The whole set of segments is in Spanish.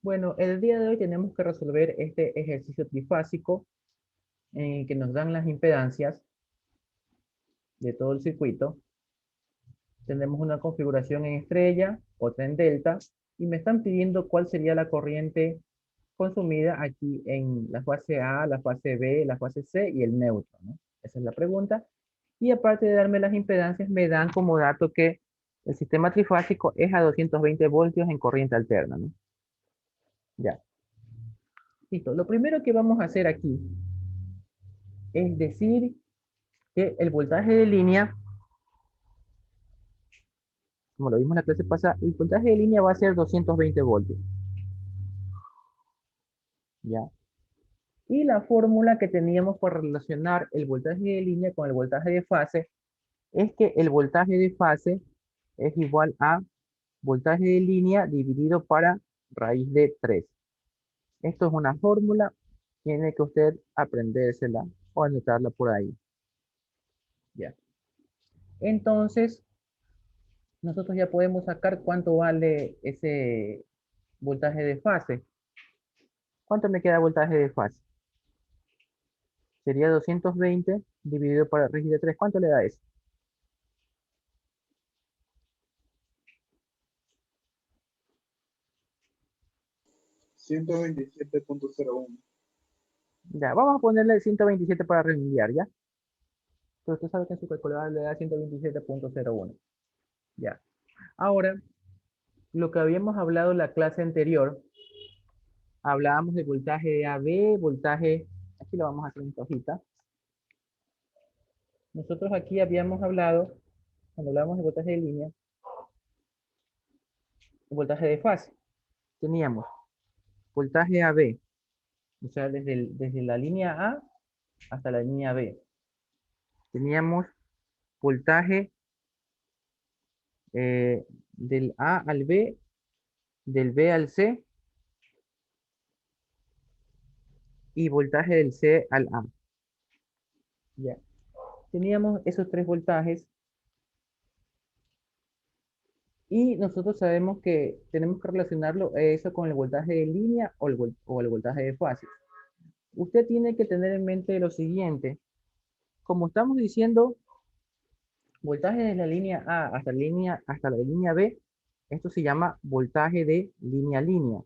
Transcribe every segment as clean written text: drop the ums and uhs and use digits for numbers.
Bueno, el día de hoy tenemos que resolver este ejercicio trifásico en el que nos dan las impedancias de todo el circuito. Tenemos una configuración en estrella, otra en delta, y me están pidiendo cuál sería la corriente consumida aquí en la fase A, la fase B, la fase C y el neutro, ¿no? Esa es la pregunta. Y aparte de darme las impedancias, me dan como dato que el sistema trifásico es a 220 voltios en corriente alterna, ¿no? Ya. Listo. Lo primero que vamos a hacer aquí es decir que el voltaje de línea, como lo vimos en la clase pasada, el voltaje de línea va a ser 220 voltios. ¿Ya? Y la fórmula que teníamos para relacionar el voltaje de línea con el voltaje de fase es que el voltaje de fase es igual a voltaje de línea dividido para raíz de 3. Esto es una fórmula, tiene que usted aprendérsela o anotarla por ahí. ¿Ya? Entonces, nosotros ya podemos sacar cuánto vale ese voltaje de fase. ¿Cuánto me queda voltaje de fase? Sería 220 dividido por raíz de 3. ¿Cuánto le da eso? 127.01. Ya, vamos a ponerle 127 para redondear, ¿ya? Pero usted sabe que en su calculadora le da 127.01. Ya. Ahora, lo que habíamos hablado en la clase anterior, hablábamos de voltaje de AB, voltaje, aquí lo vamos a hacer en esta hojita. Nosotros aquí habíamos hablado, cuando hablábamos de voltaje de línea, de voltaje de fase. Teníamos voltaje AB, o sea, desde la línea A hasta la línea B. Teníamos voltaje del A al B, del B al C y voltaje del C al A. Ya. Teníamos esos tres voltajes y nosotros sabemos que tenemos que relacionarlo eso con el voltaje de línea o el voltaje de fase. Usted tiene que tener en mente lo siguiente. Como estamos diciendo, voltaje de la línea A hasta la línea B, esto se llama voltaje de línea a línea.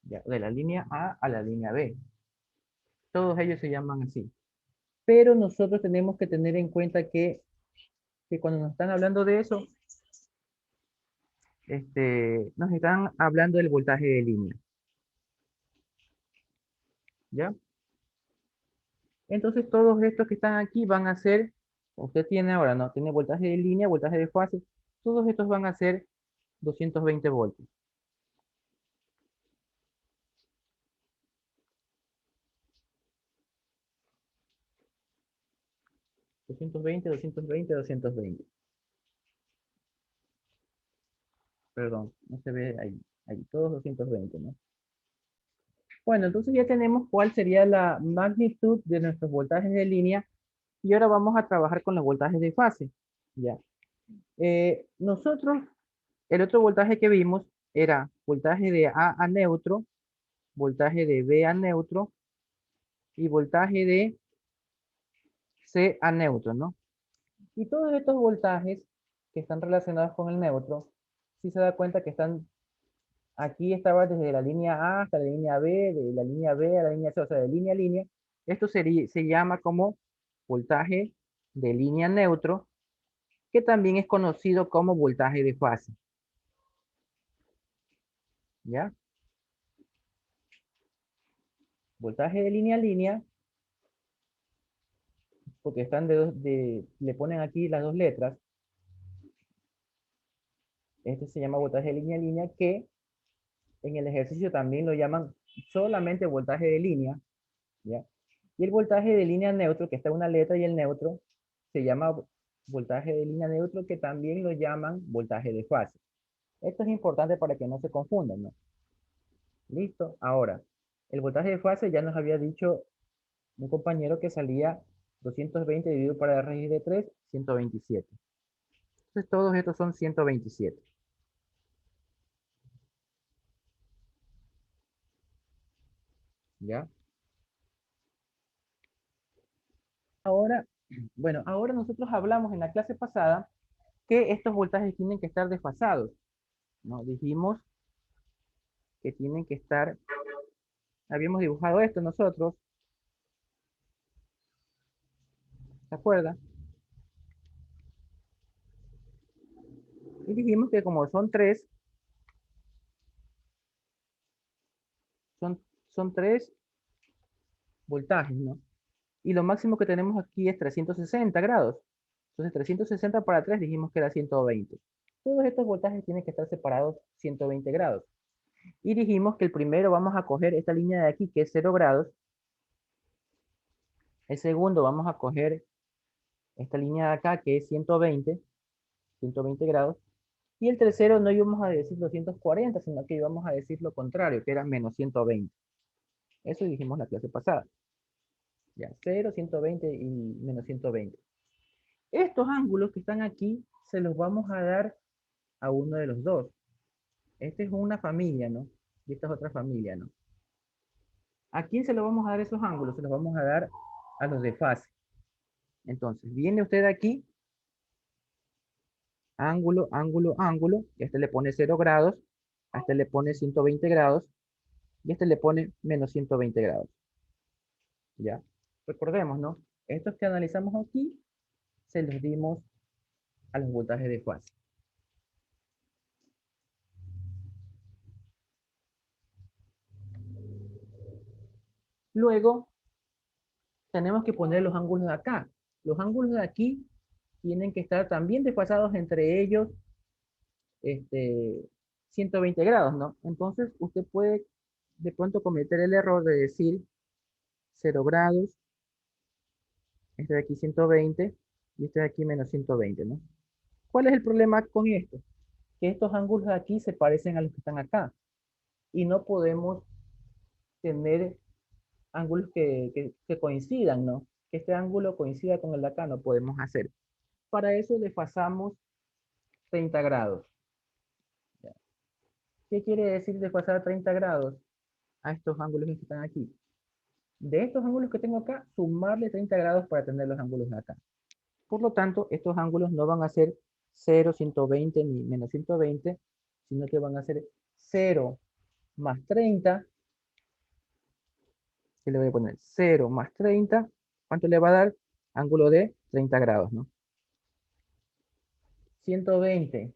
Ya, de la línea A a la línea B. Todos ellos se llaman así. Pero nosotros tenemos que tener en cuenta que cuando nos están hablando de eso, nos están hablando del voltaje de línea. ¿Ya? Entonces todos estos que están aquí van a ser, usted tiene ahora, ¿no? Tiene voltaje de línea, voltaje de fase, todos estos van a ser 220 voltios. 220, 220, 220. Perdón, no se ve ahí. Ahí, todos 220, ¿no? Bueno, entonces ya tenemos cuál sería la magnitud de nuestros voltajes de línea y ahora vamos a trabajar con los voltajes de fase. Ya. Nosotros, el otro voltaje que vimos era voltaje de A a neutro, voltaje de B a neutro y voltaje de C a neutro, ¿no? Y todos estos voltajes que están relacionados con el neutro, si se da cuenta que están, aquí estaba desde la línea A hasta la línea B, de la línea B a la línea C, o sea, de línea a línea. Esto se llama como voltaje de línea neutro, que también es conocido como voltaje de fase. ¿Ya? Voltaje de línea a línea, porque están le ponen aquí las dos letras. Este se llama voltaje de línea a línea, que en el ejercicio también lo llaman solamente voltaje de línea, ¿ya? Y el voltaje de línea neutro, que está una letra y el neutro, se llama voltaje de línea neutro, que también lo llaman voltaje de fase. Esto es importante para que no se confundan, ¿no? Listo. Ahora, el voltaje de fase ya nos había dicho un compañero que salía 220 dividido para la raíz de 3, 127. Entonces todos estos son 127. ¿ya? Ahora, bueno, ahora nosotros hablamos en la clase pasada que estos voltajes tienen que estar desfasados, ¿no? Dijimos que tienen que estar, habíamos dibujado esto nosotros, ¿se acuerdan? Y dijimos que como son tres, son, son tres voltajes, ¿no? Y lo máximo que tenemos aquí es 360 grados. Entonces 360 para 3 dijimos que era 120. Todos estos voltajes tienen que estar separados 120 grados. Y dijimos que el primero vamos a coger esta línea de aquí que es 0 grados. El segundo vamos a coger esta línea de acá que es 120 grados. Y el tercero no íbamos a decir 240, sino que íbamos a decir lo contrario, que era menos 120. Eso dijimos la clase pasada. Ya, 0, 120 y menos 120. Estos ángulos que están aquí se los vamos a dar a uno de los dos. Esta es una familia, ¿no? Y esta es otra familia, ¿no? ¿A quién se lo vamos a dar esos ángulos? Se los vamos a dar a los de fase. Entonces, viene usted aquí, ángulo, ángulo, ángulo, y a este le pone 0 grados, a este le pone 120 grados, y a este le pone menos 120 grados. ¿Ya? Recordemos, ¿no? Estos que analizamos aquí, se los dimos a los voltajes de fase. Luego, tenemos que poner los ángulos de acá. Los ángulos de aquí tienen que estar también desfasados entre ellos 120 grados, ¿no? Entonces, usted puede de pronto cometer el error de decir 0 grados, este de aquí 120 y este de aquí menos 120, ¿no? ¿Cuál es el problema con esto? Que estos ángulos de aquí se parecen a los que están acá y no podemos tener ángulos que coincidan, ¿no? Que este ángulo coincida con el de acá, no podemos hacer. Para eso desfasamos 30 grados. ¿Ya? ¿Qué quiere decir desfasar 30 grados a estos ángulos que están aquí? De estos ángulos que tengo acá, sumarle 30 grados para tener los ángulos de acá. Por lo tanto, estos ángulos no van a ser 0, 120 ni menos 120, sino que van a ser 0 más 30, que le voy a poner 0 más 30, ¿cuánto le va a dar? Ángulo de 30 grados, ¿no? 120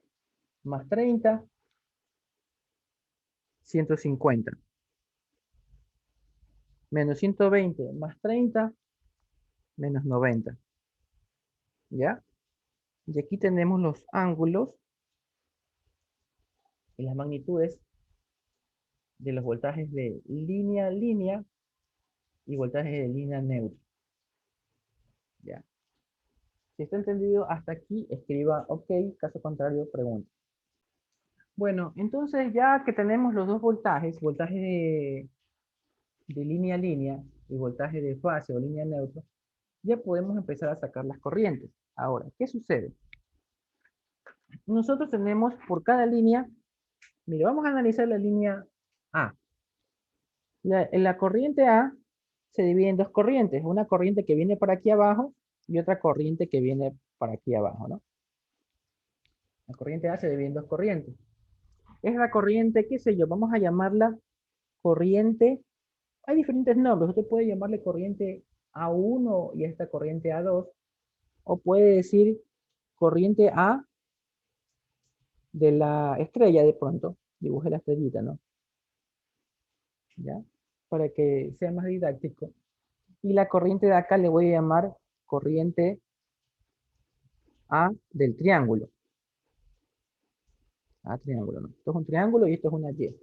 más 30, 150. Menos 120 más 30, menos 90. ¿Ya? Y aquí tenemos los ángulos y las magnitudes de los voltajes de línea a línea y voltajes de línea neutra. ¿Ya? Si está entendido hasta aquí, escriba OK, caso contrario, pregunta. Bueno, entonces ya que tenemos los dos voltajes, voltaje de línea a línea y voltaje de fase o línea neutra, ya podemos empezar a sacar las corrientes. Ahora, ¿qué sucede? Nosotros tenemos por cada línea, mire, vamos a analizar la línea A. La corriente A se divide en dos corrientes, una corriente que viene para aquí abajo y otra corriente que viene para aquí abajo, ¿no? La corriente A se divide en dos corrientes. Es la corriente, qué sé yo, vamos a llamarla corriente, hay diferentes nombres, usted puede llamarle corriente A1 y esta corriente A2, o puede decir corriente A de la estrella de pronto, dibuje la estrellita, ¿no? ¿Ya? Para que sea más didáctico. Y la corriente de acá le voy a llamar corriente A del triángulo. A triángulo, ¿no? Esto es un triángulo y esto es una Y.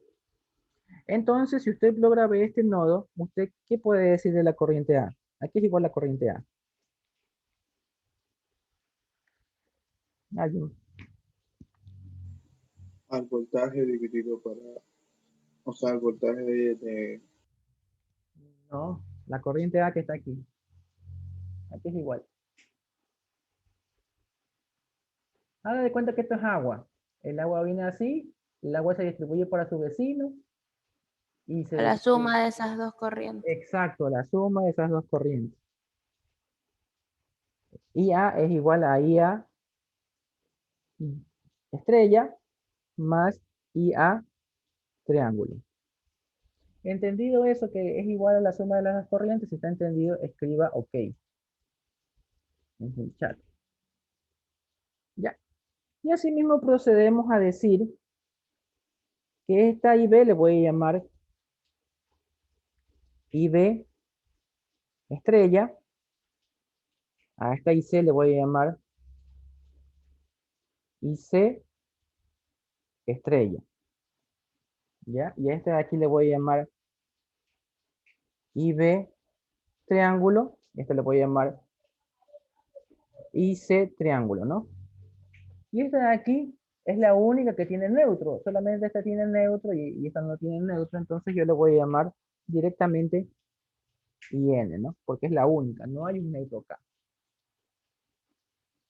Entonces, si usted logra ver este nodo, ¿usted qué puede decir de la corriente A? Aquí es igual la corriente A. ¿Alguien? Al voltaje dividido o sea, el voltaje No, la corriente A que está aquí. Aquí es igual. Haga de cuenta que esto es agua. El agua viene así, el agua se distribuye para su vecino, Y se La suma de esas dos corrientes. exacto, la suma de esas dos corrientes. IA es igual a IA estrella más IA triángulo. Entendido eso, que es igual a la suma de las dos corrientes, si está entendido, escriba OK en el chat. Ya. Y así mismo procedemos a decir que esta IB le voy a llamar IB estrella. A esta IC le voy a llamar IC estrella. ¿Ya? Y a este de aquí le voy a llamar IB triángulo. Este le voy a llamar IC triángulo, ¿no? Y esta de aquí es la única que tiene neutro. Solamente esta tiene neutro y esta no tiene neutro. Entonces yo le voy a llamar directamente IN, ¿no? Porque es la única. No hay un neutro acá.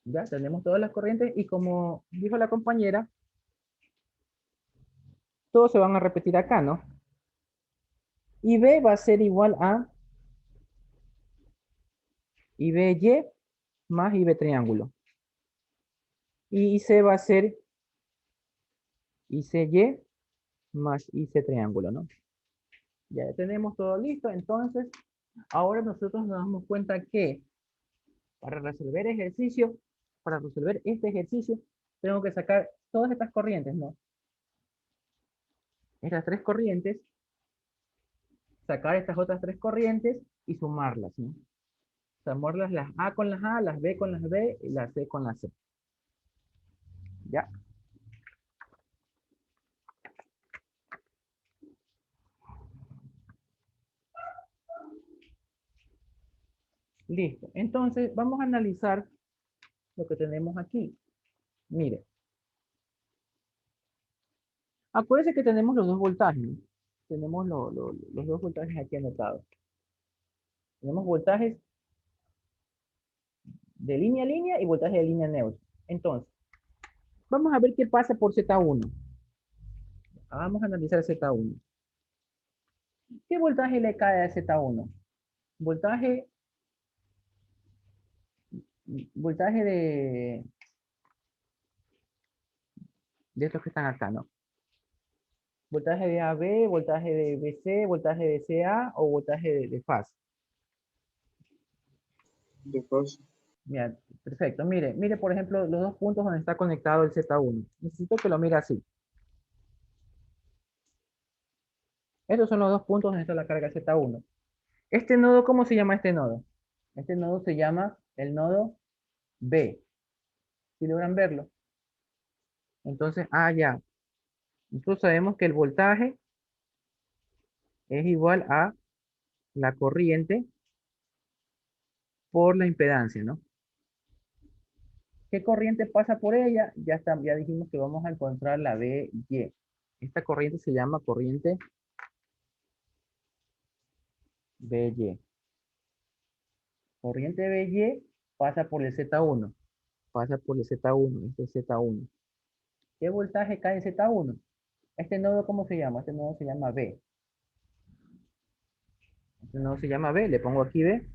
Ya tenemos todas las corrientes y como dijo la compañera, todos se van a repetir acá, ¿no? IB va a ser igual a IBY más IB triángulo. Y IC va a ser ICY más IC triángulo, ¿no? Ya tenemos todo listo. Entonces, ahora nosotros nos damos cuenta que para resolver este ejercicio, tengo que sacar todas estas corrientes, ¿no? Estas tres corrientes, sacar estas otras tres corrientes y sumarlas, ¿no? Sumarlas las A con las A, las B con las B y las C con las C. ¿Ya? Listo. Entonces, vamos a analizar lo que tenemos aquí. Mire. Acuérdense que tenemos los dos voltajes, ¿no? Tenemos los dos voltajes aquí anotados. Tenemos voltajes de línea a línea y voltaje de línea neutra. Entonces, vamos a ver qué pasa por Z1. Vamos a analizar Z1. ¿Qué voltaje le cae a Z1? Voltaje de estos que están acá, ¿no? Voltaje de AB, voltaje de BC, voltaje de CA o voltaje de fase. De fase. Mira, perfecto. Mire, por ejemplo, los dos puntos donde está conectado el Z1. Necesito que lo mire así. Estos son los dos puntos donde está la carga Z1. Este nodo, ¿cómo se llama este nodo? Este nodo se llama el nodo B. ¿Sí logran verlo? Entonces, ya. Nosotros sabemos que el voltaje es igual a la corriente por la impedancia, ¿no? ¿Qué corriente pasa por ella? Ya dijimos que vamos a encontrar la BY. Esta corriente se llama corriente BY. Corriente BY pasa por el Z1. Pasa por el Z1. Este es Z1. ¿Qué voltaje cae en Z1? Este nodo, ¿cómo se llama? Este nodo se llama B. Este nodo se llama B. Le pongo aquí B.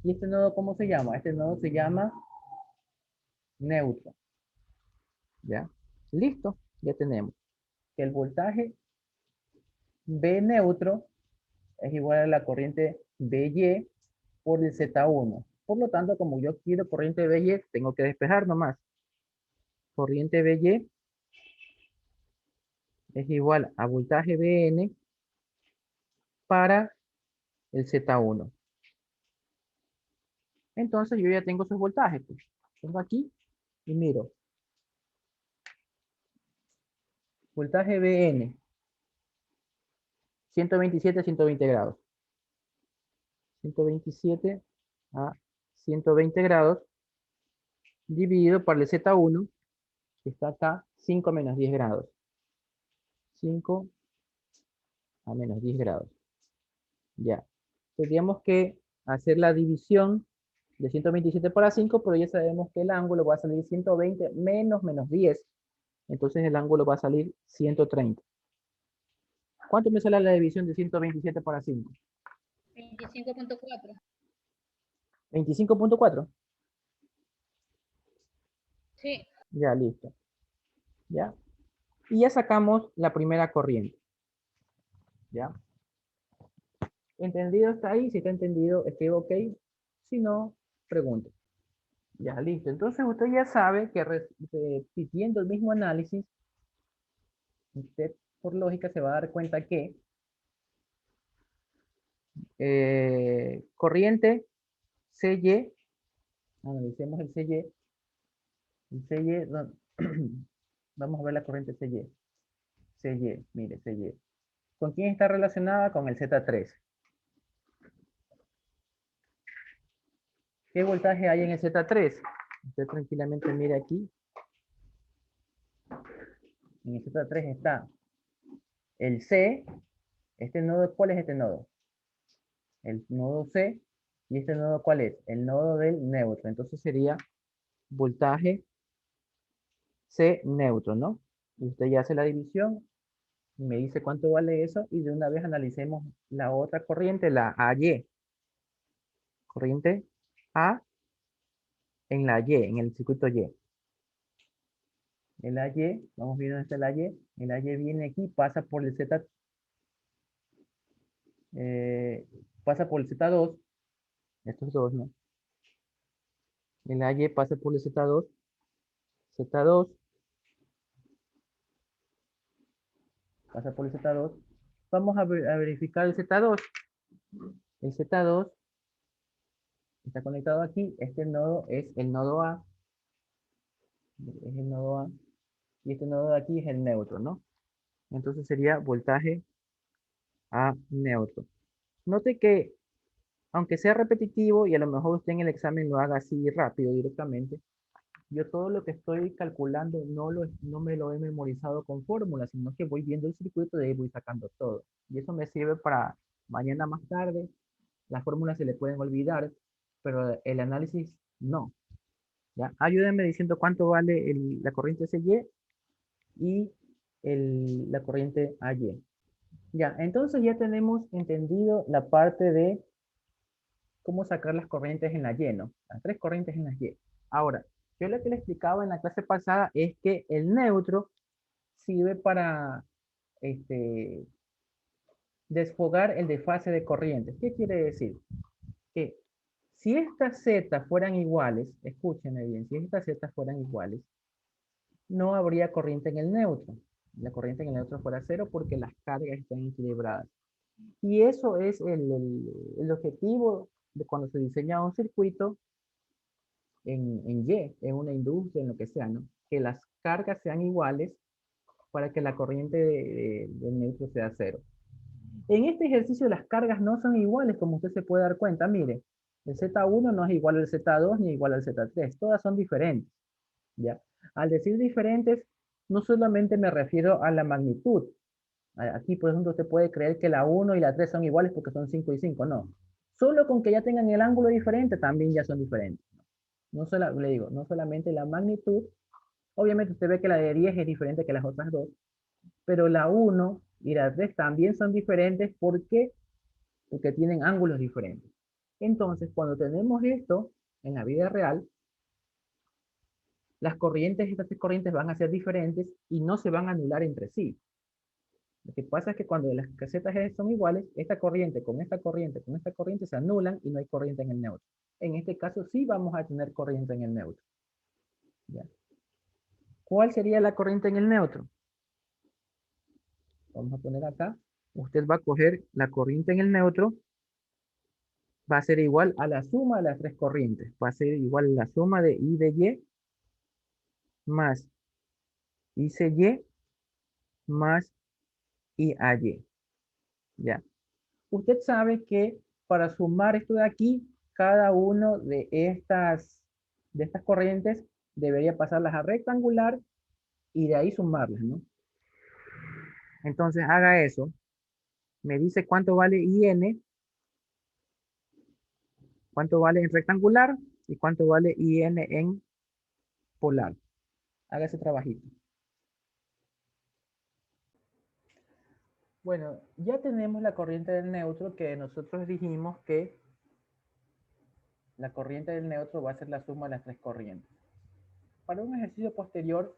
¿Y este nodo cómo se llama? Este nodo se llama neutro. ¿Ya? Listo. Ya tenemos que el voltaje B neutro es igual a la corriente BY por el Z1. Por lo tanto, como yo quiero corriente BY, tengo que despejar nomás. Corriente BY es igual a voltaje BN para el Z1. Entonces yo ya tengo esos voltajes. Pues. Tengo aquí y miro. Voltaje BN. 127 a 120 grados. 127 a 120 grados dividido por el Z1 que está acá 5 menos 10 grados. 5 a menos 10 grados. Ya. Tendríamos que hacer la división de 127 por 5, pero ya sabemos que el ángulo va a salir 120 menos 10. Entonces el ángulo va a salir 130. ¿Cuánto me sale la división de 127 para 5? 25.4. 25.4. Sí. Ya, listo. ¿Ya? Y ya sacamos la primera corriente. ¿Ya? ¿Entendido hasta ahí? Si está entendido, escribo OK. Si no, pregunto. Ya, listo. Entonces usted ya sabe que repitiendo el mismo análisis, usted por lógica se va a dar cuenta que corriente CY, analicemos el CY. El CY, vamos a ver la corriente CY. CY, mire, CY. ¿Con quién está relacionada? Con el Z3. ¿Qué voltaje hay en el Z3? Usted tranquilamente mire aquí. En el Z3 está el C. Este nodo, ¿cuál es este nodo? El nodo C. ¿Y este nodo cuál es? El nodo del neutro. Entonces sería voltaje C neutro, ¿no? Y usted ya hace la división y me dice cuánto vale eso y de una vez analicemos la otra corriente, la AY. Corriente A en la Y, en el circuito Y. El AY, vamos viendo este el AY. El AY viene aquí, pasa por el Z, pasa por el Z2. Estos dos, ¿no? El AY pasa por el Z2. Z2 pasa por el Z2. Vamos a verificar el Z2. El Z2 está conectado aquí. Este nodo es el nodo A. Es el nodo A. Y este nodo de aquí es el neutro, ¿no? Entonces sería voltaje A neutro. Note que, aunque sea repetitivo y a lo mejor usted en el examen lo haga así rápido directamente, yo todo lo que estoy calculando no me lo he memorizado con fórmulas, sino que voy viendo el circuito y de ahí voy sacando todo. Y eso me sirve para mañana más tarde. Las fórmulas se le pueden olvidar, pero el análisis no. ¿Ya? Ayúdenme diciendo cuánto vale la corriente CY y la corriente AY. Ya, entonces ya tenemos entendido la parte de cómo sacar las corrientes en la Y, ¿no? Las tres corrientes en la Y. Ahora, yo lo que le explicaba en la clase pasada es que el neutro sirve para desfogar el desfase de corrientes. ¿Qué quiere decir? Que si estas Z fueran iguales, escúchenme bien, si estas Z fueran iguales, no habría corriente en el neutro. La corriente en el neutro fuera cero porque las cargas están equilibradas. Y eso es el objetivo de cuando se diseña un circuito en Y, en una industria, en lo que sea, ¿no? Que las cargas sean iguales para que la corriente del neutro sea cero. En este ejercicio las cargas no son iguales, como usted se puede dar cuenta. Mire, el Z1 no es igual al Z2 ni igual al Z3. Todas son diferentes, ¿ya? Al decir diferentes, no solamente me refiero a la magnitud. Aquí, por ejemplo, usted puede creer que la 1 y la 3 son iguales porque son 5 y 5. No. Solo con que ya tengan el ángulo diferente, también ya son diferentes. No solo, le digo, no solamente la magnitud. Obviamente usted ve que la de 10 es diferente que las otras dos, pero la 1 y la 3 también son diferentes. ¿Por qué? Porque tienen ángulos diferentes. Entonces, cuando tenemos esto en la vida real, las corrientes, estas tres corrientes van a ser diferentes y no se van a anular entre sí. Lo que pasa es que cuando las casetas son iguales, esta corriente con esta corriente con esta corriente se anulan y no hay corriente en el neutro. En este caso sí vamos a tener corriente en el neutro. ¿Ya? ¿Cuál sería la corriente en el neutro? Vamos a poner acá. Usted va a coger la corriente en el neutro. Va a ser igual a la suma de las tres corrientes. Va a ser igual a la suma de I de Y más ICY más IAY. ¿Ya? Usted sabe que para sumar esto de aquí, cada uno de estas corrientes debería pasarlas a rectangular y de ahí sumarlas, ¿no? Entonces haga eso. Me dice cuánto vale IN, cuánto vale en rectangular y cuánto vale IN en polar. Haga ese trabajito. Bueno, ya tenemos la corriente del neutro que nosotros dijimos que la corriente del neutro va a ser la suma de las tres corrientes. Para un ejercicio posterior,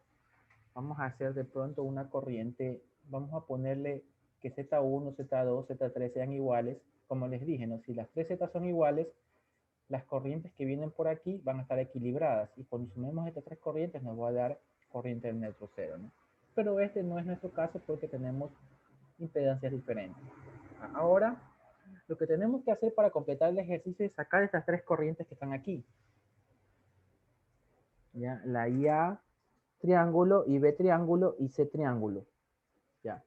vamos a hacer de pronto una corriente, vamos a ponerle que Z1, Z2, Z3 sean iguales. Como les dije, ¿no? Si las tres Z son iguales, las corrientes que vienen por aquí van a estar equilibradas. Y cuando sumemos estas tres corrientes nos va a dar corriente del neutro cero, ¿no? Pero este no es nuestro caso porque tenemos impedancias diferentes. Ahora, lo que tenemos que hacer para completar el ejercicio es sacar estas tres corrientes que están aquí. ¿Ya? La IA triángulo, IB triángulo y C triángulo. ¿Ya?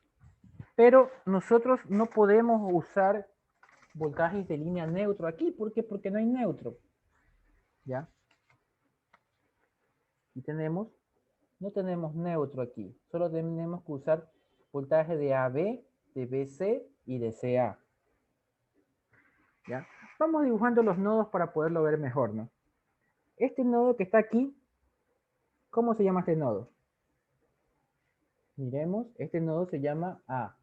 Pero nosotros no podemos usar voltajes de línea neutro aquí. ¿Por qué? Porque no hay neutro. ¿Ya? Y no tenemos neutro aquí. Solo tenemos que usar voltaje de AB, de BC y de CA. ¿Ya? Vamos dibujando los nodos para poderlo ver mejor, ¿no? Este nodo que está aquí, ¿cómo se llama este nodo? Miremos, este nodo se llama A.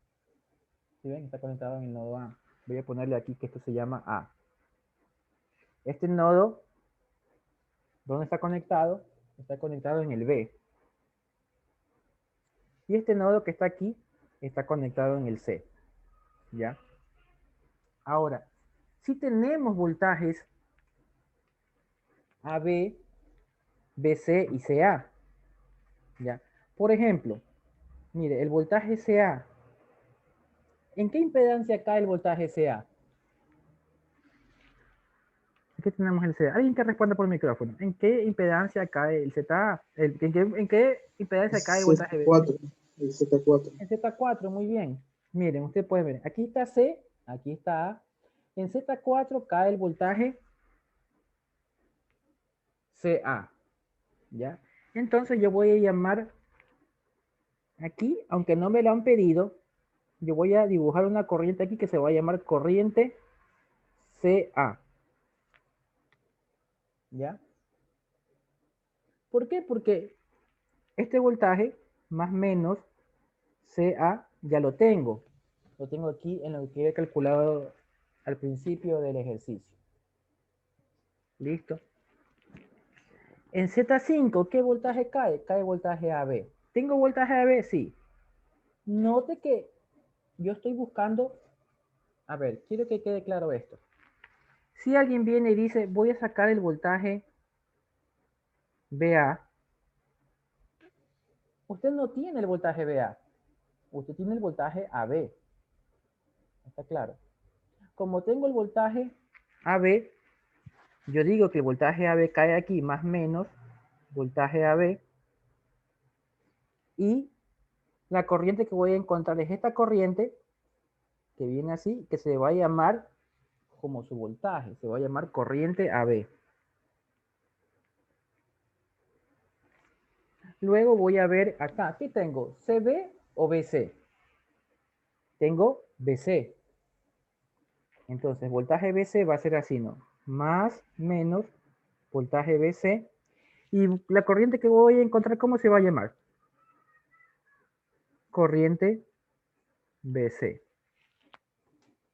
¿Sí ven? Está conectado en el nodo A. Voy a ponerle aquí que esto se llama A. Este nodo, ¿dónde está conectado? Está conectado en el B. Y este nodo que está aquí, está conectado en el C. ¿Ya? Ahora, si tenemos voltajes AB, BC y CA. ¿Ya? Por ejemplo, mire, el voltaje CA. ¿En qué impedancia cae el voltaje CA? Aquí tenemos el CA. Alguien que responda por micrófono. ¿En qué impedancia cae el ZA? ¿En qué impedancia cae el voltaje BC? Z4, el Z4. En Z4, muy bien. Miren, usted puede ver. Aquí está C, aquí está A. En Z4 cae el voltaje CA. ¿Ya? Entonces yo voy a llamar aquí, aunque no me lo han pedido, yo voy a dibujar una corriente aquí que se va a llamar corriente CA. ¿Ya? ¿Por qué? Porque este voltaje más menos CA ya lo tengo. Lo tengo aquí en lo que he calculado al principio del ejercicio. ¿Listo? En Z5, ¿qué voltaje cae? Cae voltaje AB. ¿Tengo voltaje AB? Sí. Note que yo estoy buscando... A ver, quiero que quede claro esto. Si alguien viene y dice, voy a sacar el voltaje BA, usted no tiene el voltaje BA. Usted tiene el voltaje AB. ¿Está claro? Como tengo el voltaje AB, yo digo que el voltaje AB cae aquí más menos voltaje AB y la corriente que voy a encontrar es esta corriente que viene así, que se va a llamar como su voltaje, se va a llamar corriente AB. Luego voy a ver acá, ¿qué tengo? ¿CB o BC? Tengo BC. Entonces, voltaje BC va a ser así, ¿no? Más, menos, voltaje BC. Y la corriente que voy a encontrar, ¿cómo se va a llamar? Corriente BC.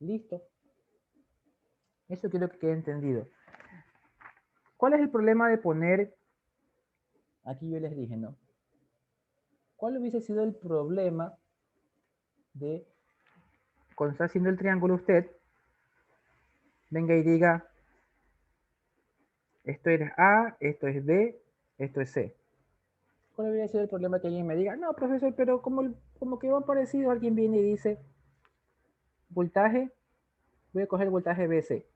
Listo. Eso quiero que quede entendido. ¿Cuál es el problema de poner, aquí yo les dije, ¿no? ¿Cuál hubiese sido el problema de, cuando está haciendo el triángulo usted, venga y diga, esto es A, esto es B, esto es C? ¿Cuál hubiera sido el problema que alguien me diga, no, profesor, pero como que van parecidos, alguien viene y dice, voltaje, voy a coger voltaje BC.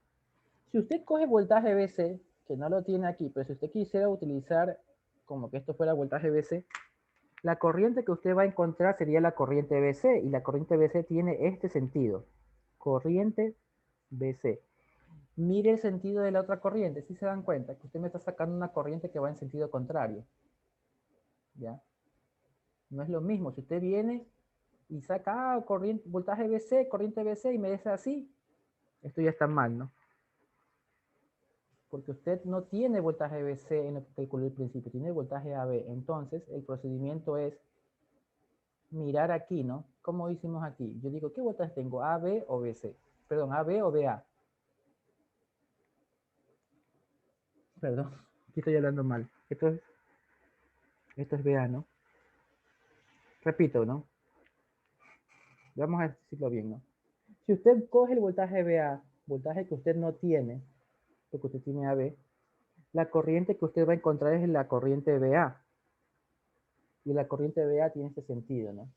Si usted coge voltaje BC, que no lo tiene aquí, pero si usted quisiera utilizar como que esto fuera voltaje BC, la corriente que usted va a encontrar sería la corriente BC, y la corriente BC tiene este sentido, corriente BC. Mire el sentido de la otra corriente, si se dan cuenta que usted me está sacando una corriente que va en sentido contrario. ¿Ya? No es lo mismo, si usted viene y saca corriente, voltaje BC, corriente BC, y me dice así, esto ya está mal, ¿no? Porque usted no tiene voltaje BC en lo que calculé al principio, tiene voltaje AB. Entonces, el procedimiento es mirar aquí, ¿no? ¿cómo hicimos aquí? Yo digo, ¿qué voltaje tengo? ¿AB o BC? Perdón, ¿AB o BA? Perdón, aquí estoy hablando mal. Esto es BA, ¿no? Repito, ¿no? Vamos a decirlo bien, ¿no? Si usted coge el voltaje BA, voltaje que usted no tiene, porque usted tiene AB, la corriente que usted va a encontrar es la corriente BA. Y la corriente BA tiene este sentido, ¿no?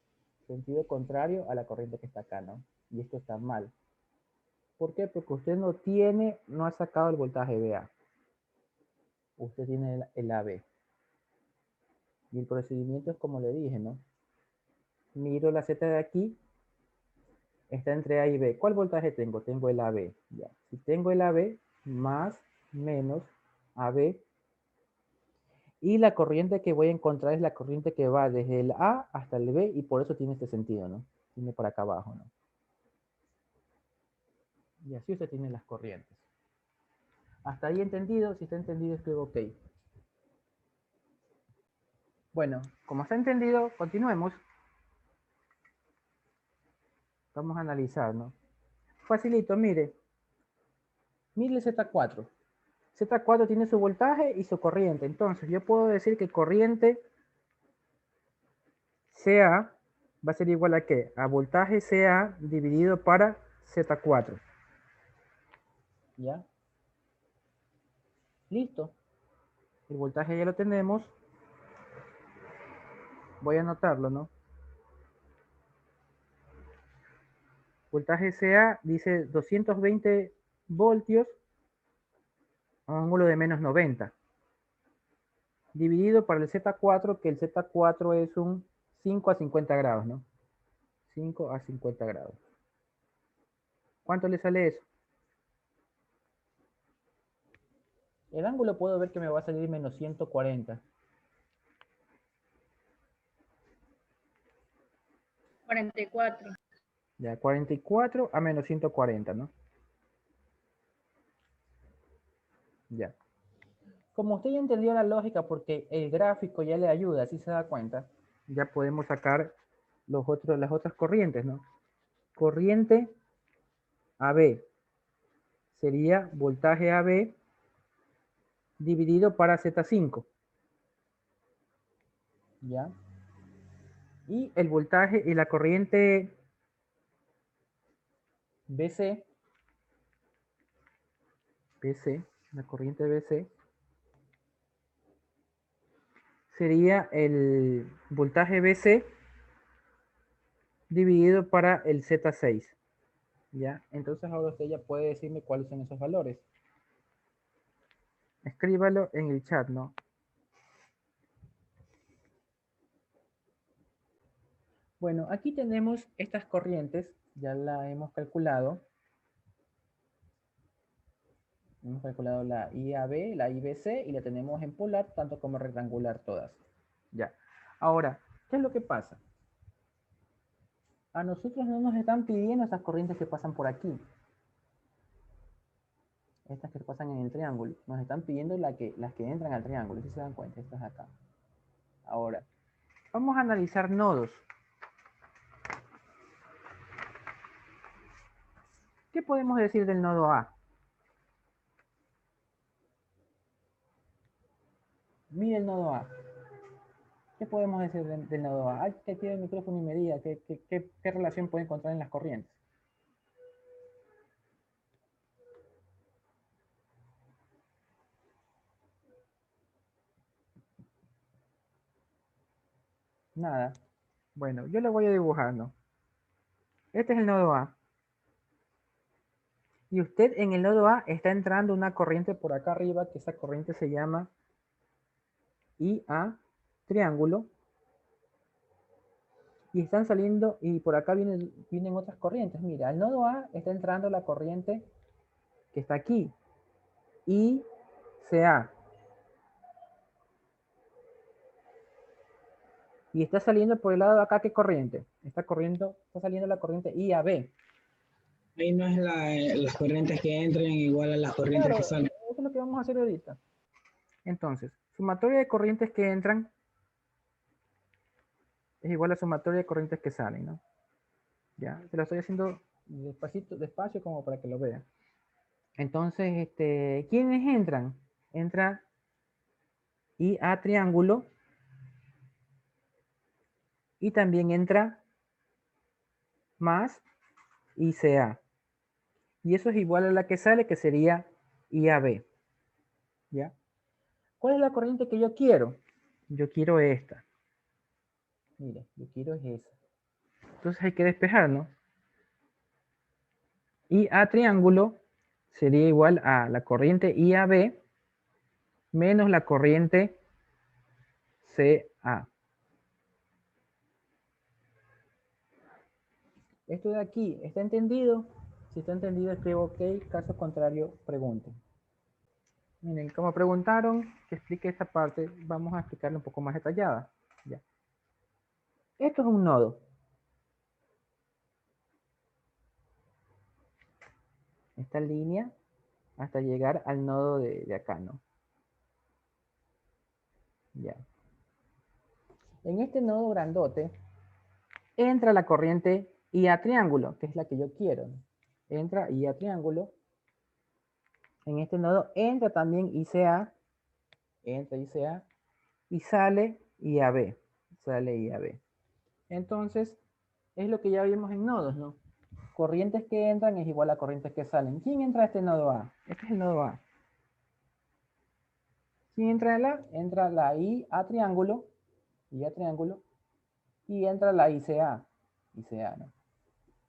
Sentido contrario a la corriente que está acá, ¿no? Y esto está mal. ¿Por qué? Porque usted no ha sacado el voltaje BA. Usted tiene el AB. Y el procedimiento es como le dije, ¿no? Miro la Z de aquí, está entre A y B. ¿Cuál voltaje tengo? Tengo el AB. Ya. Si tengo el AB, más, menos, AB. Y la corriente que voy a encontrar es la corriente que va desde el A hasta el B y por eso tiene este sentido, ¿no? Tiene por acá abajo, ¿no? Y así usted tiene las corrientes. ¿Hasta ahí entendido? Si está entendido, escribo OK. Bueno, como está entendido, continuemos. Vamos a analizar, ¿no? Facilito, mire. Mire el Z4. Z4 tiene su voltaje y su corriente. Entonces, yo puedo decir que corriente CA va a ser igual a ¿qué? A voltaje CA dividido para Z4. ¿Ya? Listo. El voltaje ya lo tenemos. Voy a anotarlo, ¿no? Voltaje CA dice 220 voltios a un ángulo de menos 90. Dividido para el Z4, que el Z4 es un 5 a 50 grados, ¿no? 5 a 50 grados. ¿Cuánto le sale eso? El ángulo puedo ver que me va a salir menos 140. 44. Ya, 44 a menos 140, ¿no? Ya. Como usted ya entendió la lógica, porque el gráfico ya le ayuda, si se da cuenta, ya podemos sacar las otras corrientes, ¿no? Corriente AB sería voltaje AB dividido para Z5. ¿Ya? Y el voltaje y la corriente BC, la corriente BC, sería el voltaje BC dividido para el Z6. ¿Ya? Entonces ahora usted ya puede decirme cuáles son esos valores. Escríbalo en el chat, ¿no? Bueno, aquí tenemos estas corrientes, ya la hemos calculado. Hemos calculado la IAB, la IBC y la tenemos en polar, tanto como rectangular todas. Ya. Ahora, ¿qué es lo que pasa? A nosotros no nos están pidiendo esas corrientes que pasan por aquí. Estas que pasan en el triángulo. Nos están pidiendo las que entran al triángulo. Si se dan cuenta, estas acá. Ahora, vamos a analizar nodos. ¿Qué podemos decir del nodo A? Mire el nodo A. ¿Qué podemos decir del nodo A? Hay que tiene el micrófono y me diga qué relación puede encontrar en las corrientes. Nada. Bueno, yo lo voy a dibujar, ¿no? Este es el nodo A. Y usted en el nodo A está entrando una corriente por acá arriba, que esa corriente se llama IA, triángulo. Y están saliendo, y por acá vienen otras corrientes. Mira, al nodo A está entrando la corriente que está aquí, ICA. Y está saliendo por el lado de acá, ¿qué corriente? Está saliendo la corriente IAB. Ahí no es las corrientes que entran igual a las corrientes Claro, que salen. eso es lo que vamos a hacer ahorita. Entonces, sumatoria de corrientes que entran es igual a sumatoria de corrientes que salen, ¿no? Ya, se lo estoy haciendo despacito, despacio como para que lo vean. Entonces, ¿quiénes entran? Entra IA triángulo y también entra más ICA. Y eso es igual a la que sale, que sería IAB. ¿Ya? ¿Cuál es la corriente que yo quiero? Yo quiero esta. Mire, yo quiero es esa. Entonces hay que despejar, ¿no? IA triángulo sería igual a la corriente IAB menos la corriente CA. Esto de aquí, ¿está entendido? Si está entendido, escribo OK. Caso contrario, pregunten. Miren, como preguntaron que explique esta parte, vamos a explicarla un poco más detallada. Ya. Esto es un nodo. Esta línea hasta llegar al nodo de acá, ¿no? Ya. En este nodo grandote entra la corriente IA triángulo, que es la que yo quiero, ¿no? Entra IA triángulo. En este nodo entra también ICA, entra ICA y sale IAB, sale IAB. Entonces, es lo que ya vimos en nodos, ¿no? Corrientes que entran es igual a corrientes que salen. ¿Quién entra a este nodo A? Este es el nodo A. ¿Quién entra en la? Entra la IA triángulo, y entra la ICA, ¿no?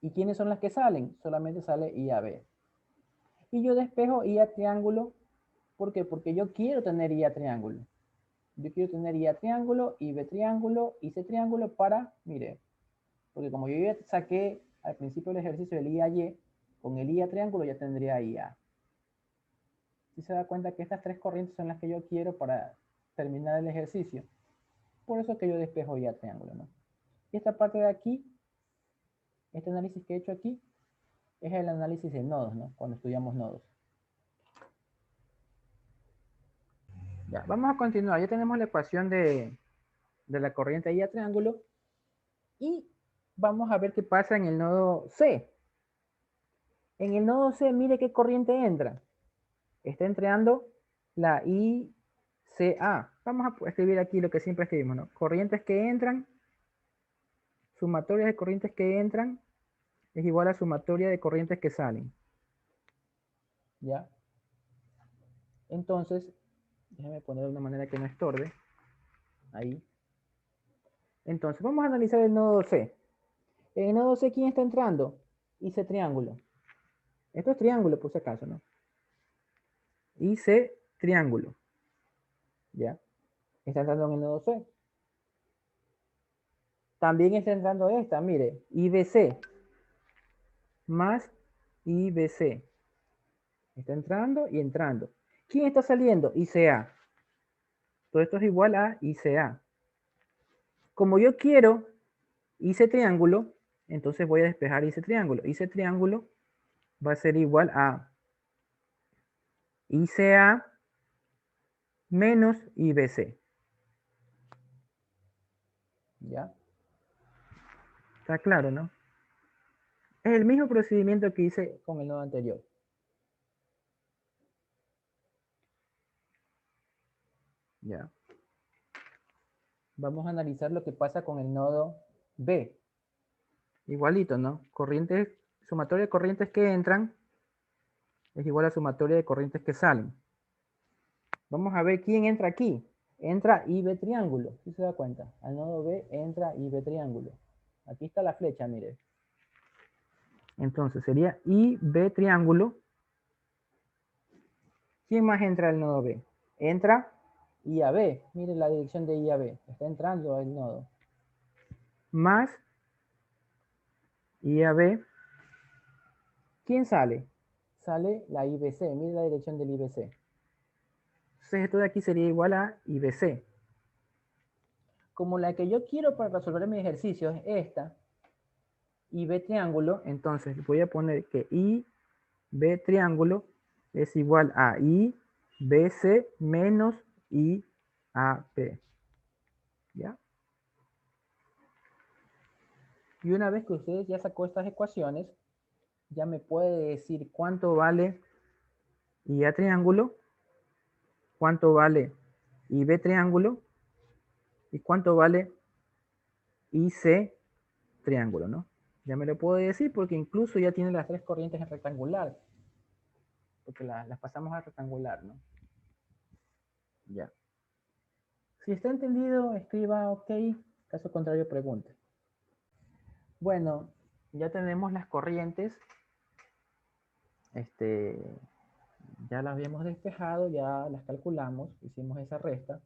¿Y quiénes son las que salen? Solamente sale IAB. Y yo despejo IA triángulo, ¿por qué? Porque yo quiero tener IA triángulo. Yo quiero tener IA triángulo, IB triángulo, IC triángulo para, mire, porque como yo ya saqué al principio del ejercicio el IAY, con el IA triángulo ya tendría IA. Si se da cuenta que estas tres corrientes son las que yo quiero para terminar el ejercicio. Por eso que yo despejo IA triángulo, ¿no? Y esta parte de aquí, este análisis que he hecho aquí, es el análisis de nodos, ¿no? Cuando estudiamos nodos. Ya, vamos a continuar. Ya tenemos la ecuación de la corriente IA triángulo. Y vamos a ver qué pasa en el nodo C. En el nodo C, mire qué corriente entra. Está entrando la ICA. Vamos a escribir aquí lo que siempre escribimos, ¿no? Corrientes que entran, sumatoria de corrientes que entran, es igual a sumatoria de corrientes que salen. ¿Ya? Entonces, déjame poner de una manera que no estorbe. Ahí. Entonces, vamos a analizar el nodo C. En el nodo C, ¿quién está entrando? IC triángulo. Esto es triángulo, por si acaso, ¿no? IC triángulo. ¿Ya? Está entrando en el nodo C. También está entrando esta, mire, IBC más IBC. Está entrando y entrando. ¿Quién está saliendo? ICA. Todo esto es igual a ICA. Como yo quiero IC triángulo, entonces voy a despejar IC triángulo. IC triángulo va a ser igual a ICA menos IBC. ¿Ya? Está claro, ¿no? Es el mismo procedimiento que hice con el nodo anterior. ¿Ya? Vamos a analizar lo que pasa con el nodo B. Igualito, ¿no? Corrientes, sumatoria de corrientes que entran es igual a sumatoria de corrientes que salen. Vamos a ver quién entra aquí. Entra IB triángulo, ¿sí se da cuenta? Al nodo B entra IB triángulo. Aquí está la flecha, mire. Entonces sería IB triángulo. ¿Quién más entra al nodo B? Entra IAB. Mire la dirección de IAB. Está entrando al nodo. Más IAB. ¿Quién sale? Sale la IBC. Mire la dirección del IBC. Entonces esto de aquí sería igual a IBC. Como la que yo quiero para resolver mi ejercicio es esta, IB triángulo, entonces voy a poner que IB triángulo es igual a IBC menos IAB. ¿Ya? Y una vez que ustedes ya sacó estas ecuaciones, ya me puede decir cuánto vale IA triángulo, cuánto vale IB triángulo y cuánto vale IC triángulo, ¿no? Ya me lo puedo decir porque incluso ya tiene las tres corrientes en rectangular. Porque las pasamos a rectangular, ¿no? Ya. Si está entendido, escriba OK. Caso contrario, pregunte. Bueno, ya tenemos las corrientes. Ya las habíamos despejado, ya las calculamos, hicimos esa resta.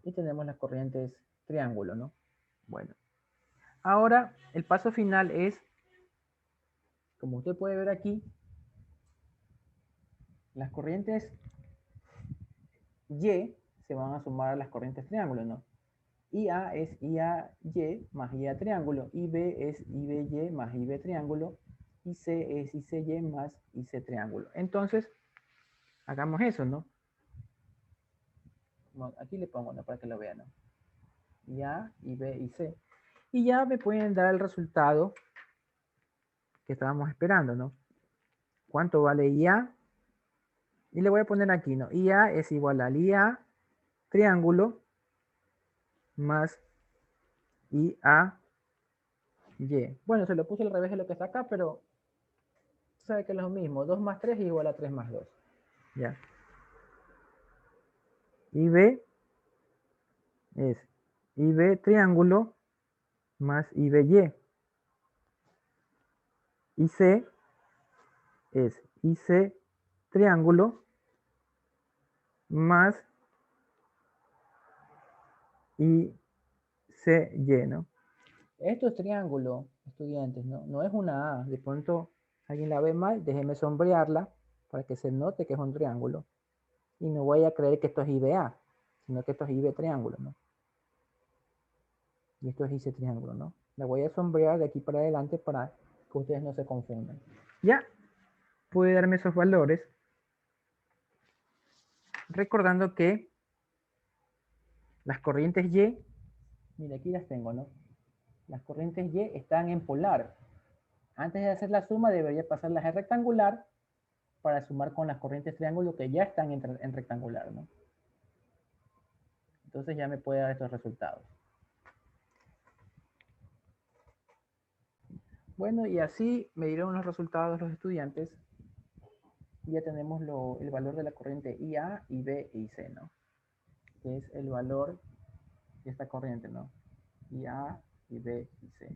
Y tenemos las corrientes triángulo, ¿no? Bueno. Ahora, el paso final es, como usted puede ver aquí, las corrientes Y se van a sumar a las corrientes triángulo, ¿no? IA es IAY más IA triángulo, IB es IBY más IB triángulo, IC es ICY más IC triángulo. Entonces, hagamos eso, ¿no? Bueno, aquí le pongo, ¿no? Para que lo vean, ¿no? IA, IB, IC. Y ya me pueden dar el resultado que estábamos esperando, ¿no? ¿Cuánto vale IA? Y le voy a poner aquí, ¿no? IA es igual al IA triángulo más IA Y. Bueno, se lo puse al revés de lo que está acá, pero sabe que es lo mismo. 2 más 3 es igual a 3 más 2. Ya. IB es IB triángulo más IBY. IC es IC triángulo más ICY, ¿no? Esto es triángulo, estudiantes, ¿no? No es una A. De pronto alguien la ve mal, déjeme sombrearla para que se note que es un triángulo. Y no voy a creer que esto es IBA, sino que esto es IB triángulo, ¿no? Y esto es IC triángulo, ¿no? La voy a sombrear de aquí para adelante para que ustedes no se confundan. Ya, puede darme esos valores. Recordando que las corrientes Y, mira, aquí las tengo, ¿no? Las corrientes Y están en polar. Antes de hacer la suma debería pasarlas a rectangular para sumar con las corrientes triángulo que ya están en rectangular, ¿no? Entonces ya me puede dar estos resultados. Bueno, y así me dieron los resultados los estudiantes. Ya tenemos el valor de la corriente IA, IB y IC, ¿no? Que es el valor de esta corriente, ¿no? IA, IB y C.